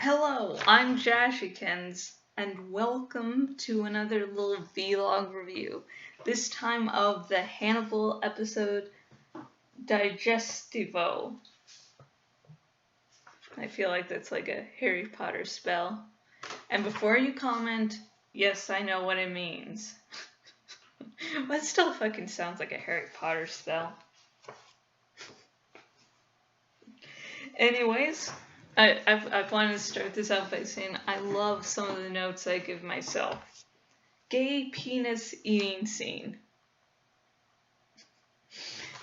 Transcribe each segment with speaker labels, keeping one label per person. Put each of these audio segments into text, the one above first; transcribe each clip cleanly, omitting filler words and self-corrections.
Speaker 1: Hello, I'm Jashikins, and welcome to another little vlog review. This time of the Hannibal episode Digestivo. I feel like that's like a Harry Potter spell. And before you comment, yes, I know what it means. That still fucking sounds like a Harry Potter spell. Anyways, I wanted to start this out by saying I love some of the notes I give myself. Gay penis eating scene.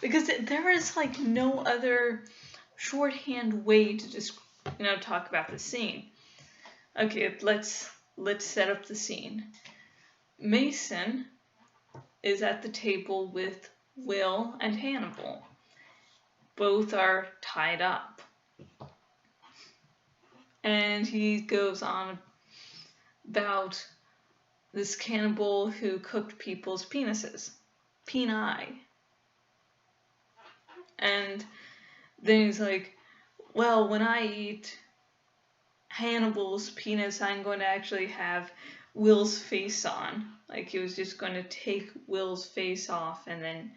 Speaker 1: Because there is like no other shorthand way to just talk about the scene. Okay, let's set up the scene. Mason is at the table with Will and Hannibal. Both are tied up. And he goes on about this cannibal who cooked people's penises. Peni. And then he's like, well, when I eat Hannibal's penis, I'm going to actually have Will's face on. Like, he was just going to take Will's face off and then,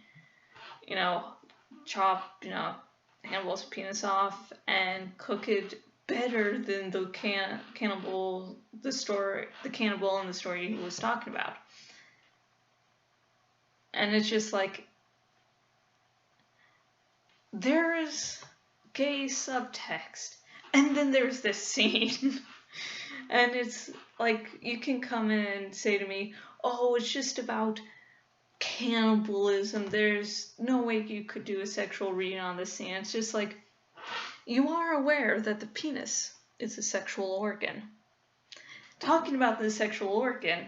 Speaker 1: chop, Hannibal's penis off and cook it better than the cannibal in the story he was talking about. And it's just like, there's gay subtext, and then there's this scene. And it's like, you can come in and say to me, oh, it's just about cannibalism. There's no way you could do a sexual reading on this scene. It's just like, you are aware that the penis is a sexual organ. Talking about the sexual organ,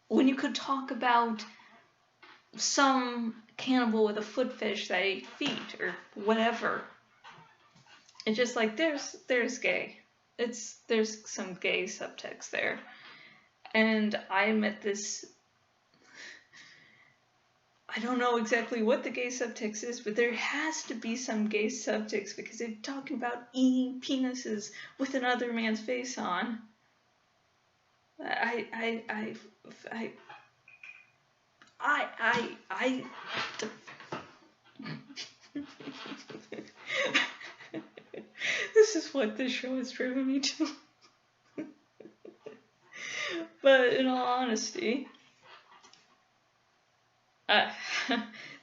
Speaker 1: when you could talk about some cannibal with a foot fetish that ate feet or whatever, it's just like, there's gay. There's some gay subtext there. And I admit this, I don't know exactly what the gay subtext is, but there has to be some gay subtext because they're talking about eating penises with another man's face on. This is what this show has driven me to. But in all honesty,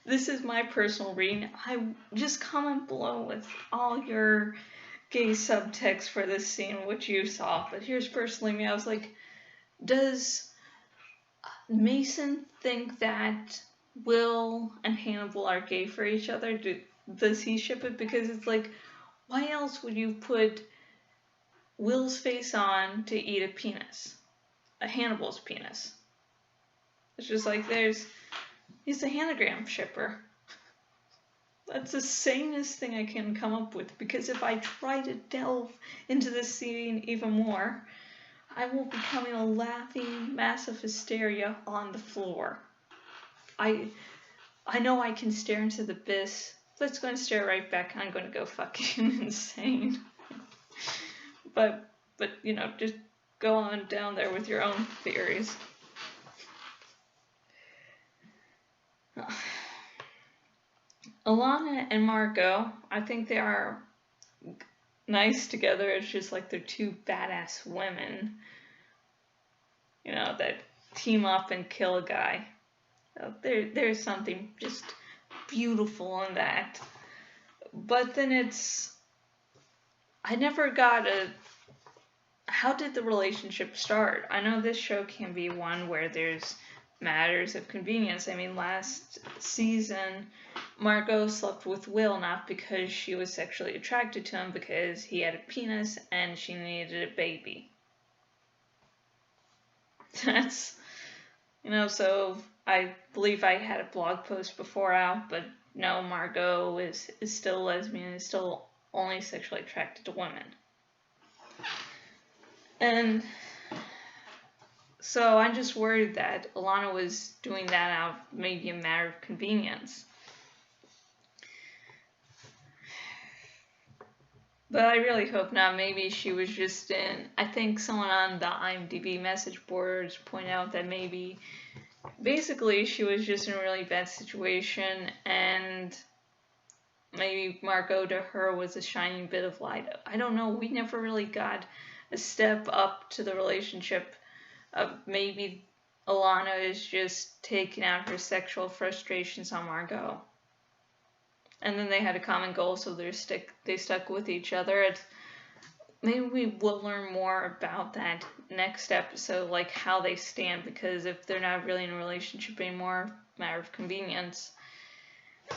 Speaker 1: this is my personal reading. I just comment below with all your gay subtext for this scene, which you saw. But here's personally me. I was like, does Mason think that Will and Hannibal are gay for each other? Does he ship it? Because it's like, why else would you put Will's face on to eat a penis? A Hannibal's penis. It's just like, he's a hanagram shipper. That's the sanest thing I can come up with, because if I try to delve into this scene even more, I will be becoming a laughing mass of hysteria on the floor. I know I can stare into the abyss. Let's go and stare right back. I'm going to go fucking insane. But just go on down there with your own theories. Alana and Margot, I think they are nice together. It's just like they're two badass women, that team up and kill a guy. There's something just beautiful in that. But then I never got how did the relationship start? I know this show can be one where there's matters of convenience. I mean, last season, Margot slept with Will not because she was sexually attracted to him, because he had a penis and she needed a baby. That's, so I believe I had a blog post before out, but no, Margot is still lesbian, is still only sexually attracted to women. And so I'm just worried that Alana was doing that out of maybe a matter of convenience. But I really hope not. Maybe she was just in. I think someone on the IMDb message boards pointed out that maybe basically she was just in a really bad situation, and maybe Margot to her was a shining bit of light. I don't know. We never really got a step up to the relationship. Maybe Alana is just taking out her sexual frustrations on Margot. And then they had a common goal, so they stuck with each other. Maybe we will learn more about that next episode, like how they stand, because if they're not really in a relationship anymore, matter of convenience.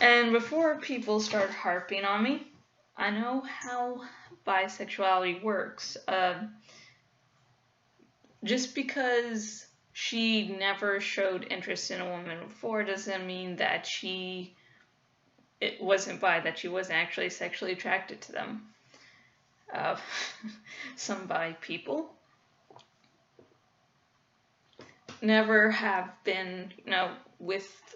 Speaker 1: And before people start harping on me, I know how bisexuality works. Just because she never showed interest in a woman before doesn't mean that it wasn't bi, that she wasn't actually sexually attracted to them. Some bi people never have been, with,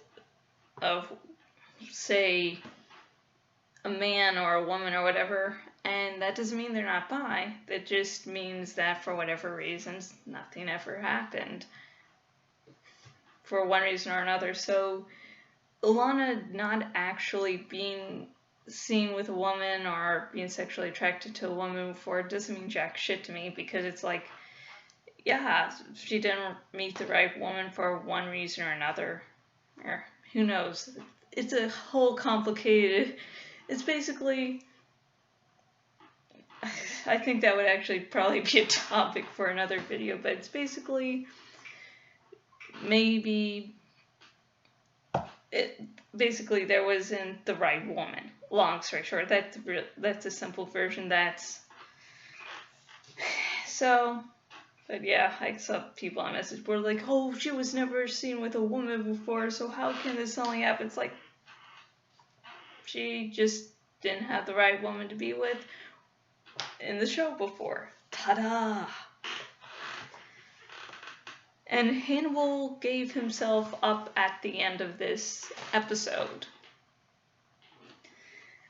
Speaker 1: say, a man or a woman or whatever, and that doesn't mean they're not bi. It just means that for whatever reasons, nothing ever happened. For one reason or another. So, Alana not actually being seen with a woman or being sexually attracted to a woman before doesn't mean jack shit to me, because it's like, yeah, she didn't meet the right woman for one reason or another, or who knows. It's a whole complicated, it's basically, I think that would actually probably be a topic for another video, but it's basically maybe basically there wasn't the right woman. Long story short, that's a simple version. So, but yeah, I saw people on message board like, oh, she was never seen with a woman before, so how can this only happen? It's like, she just didn't have the right woman to be with in the show before. Ta-da! And Hannibal gave himself up at the end of this episode.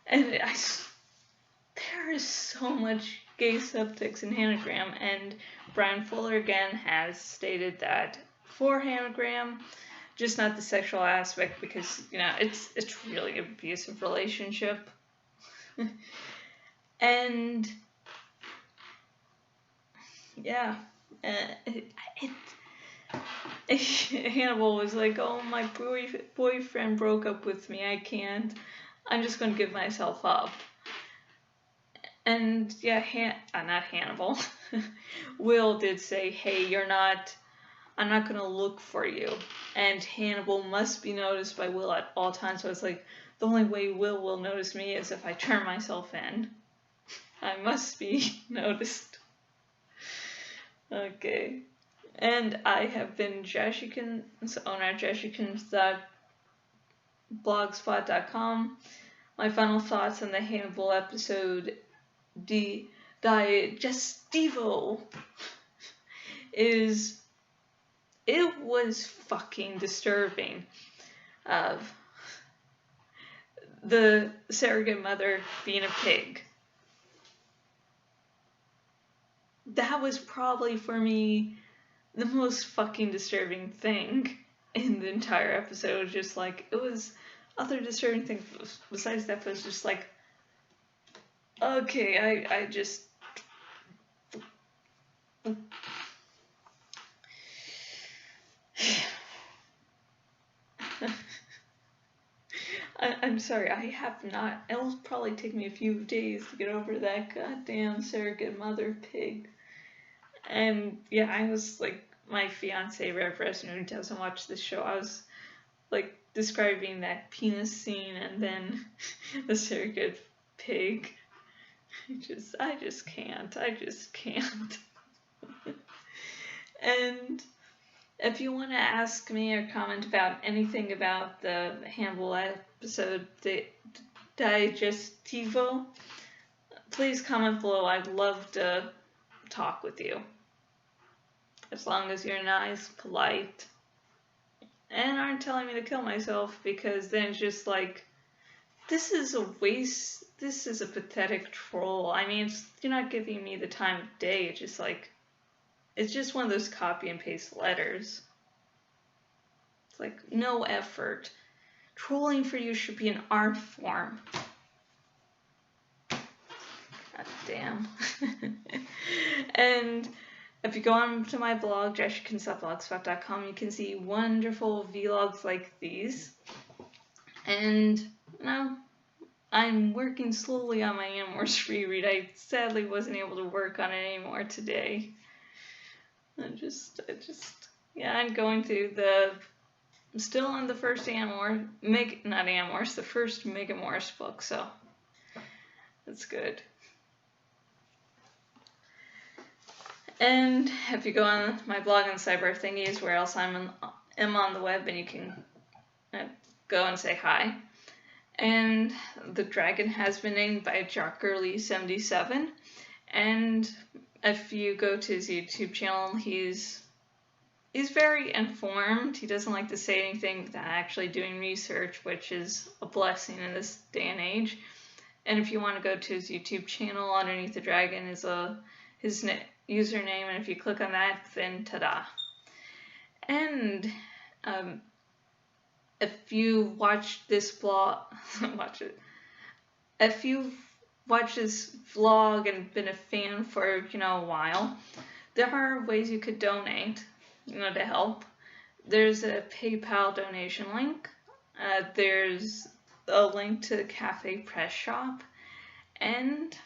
Speaker 1: And there is so much gay subtext in Hanagram, and Brian Fuller again has stated that for Hanagram, just not the sexual aspect, because it's really an abusive relationship. And yeah, Hannibal was like, oh, my boyfriend broke up with me, I'm just going to give myself up. And yeah, not Hannibal. Will did say, hey, I'm not going to look for you. And Hannibal must be noticed by Will at all times. So it's like, the only way Will notice me is if I turn myself in. I must be noticed. Okay. And I have been Jashikins, owner at jashikins.blogspot.com. My final thoughts on the Hannibal episode Digestivo is, it was fucking disturbing. The surrogate mother being a pig. That was probably, for me, the most fucking disturbing thing in the entire episode. Just like, it was other disturbing things besides that, was just like, okay, I just I'm sorry, I have not. It'll probably take me a few days to get over that goddamn surrogate mother pig. And yeah, I was like, my fiance, Rev Resner, who doesn't watch this show, I was like describing that penis scene and then the surrogate pig. I just can't. And if you want to ask me or comment about anything about the Hannibal episode Digestivo, please comment below. I'd love to talk with you. As long as you're nice, polite, and aren't telling me to kill myself, because then it's just like, this is a waste this is a pathetic troll. I mean, you're not giving me the time of day. It's just like, it's just one of those copy and paste letters. It's like, no effort. Trolling for you should be an art form. God damn. And if you go on to my blog, jessicansblogspot.com, you can see wonderful vlogs like these. And now I'm working slowly on my Animorphs reread. I sadly wasn't able to work on it anymore today. I'm going through I'm still on the first the first Megamorphs book, so that's good. And if you go on my blog on Cyber Thingies, where else am on the web, and you can go and say hi. And the dragon has been named by Jockerly77. And if you go to his YouTube channel, he's very informed. He doesn't like to say anything without actually doing research, which is a blessing in this day and age. And if you want to go to his YouTube channel, underneath the dragon is his username, and if you click on that, then ta-da. And if you watch this vlog, if you've watched this vlog and been a fan for, a while, there are ways you could donate, to help. There's a PayPal donation link. There's a link to the Cafe Press Shop, and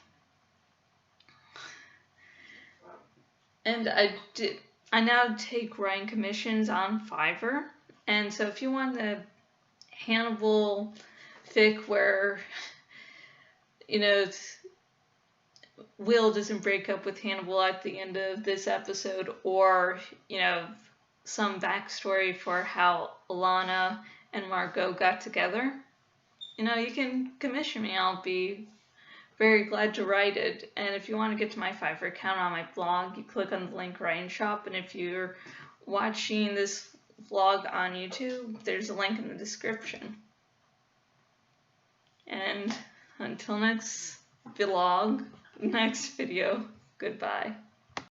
Speaker 1: I now take writing commissions on Fiverr. And so if you want the Hannibal fic where, Will doesn't break up with Hannibal at the end of this episode, or, some backstory for how Alana and Margot got together, you can commission me. I'll be very glad to write it. And if you want to get to my Fiverr account on my blog, you click on the link Writing Shop. And if you're watching this vlog on YouTube, there's a link in the description. And until next vlog, next video, goodbye.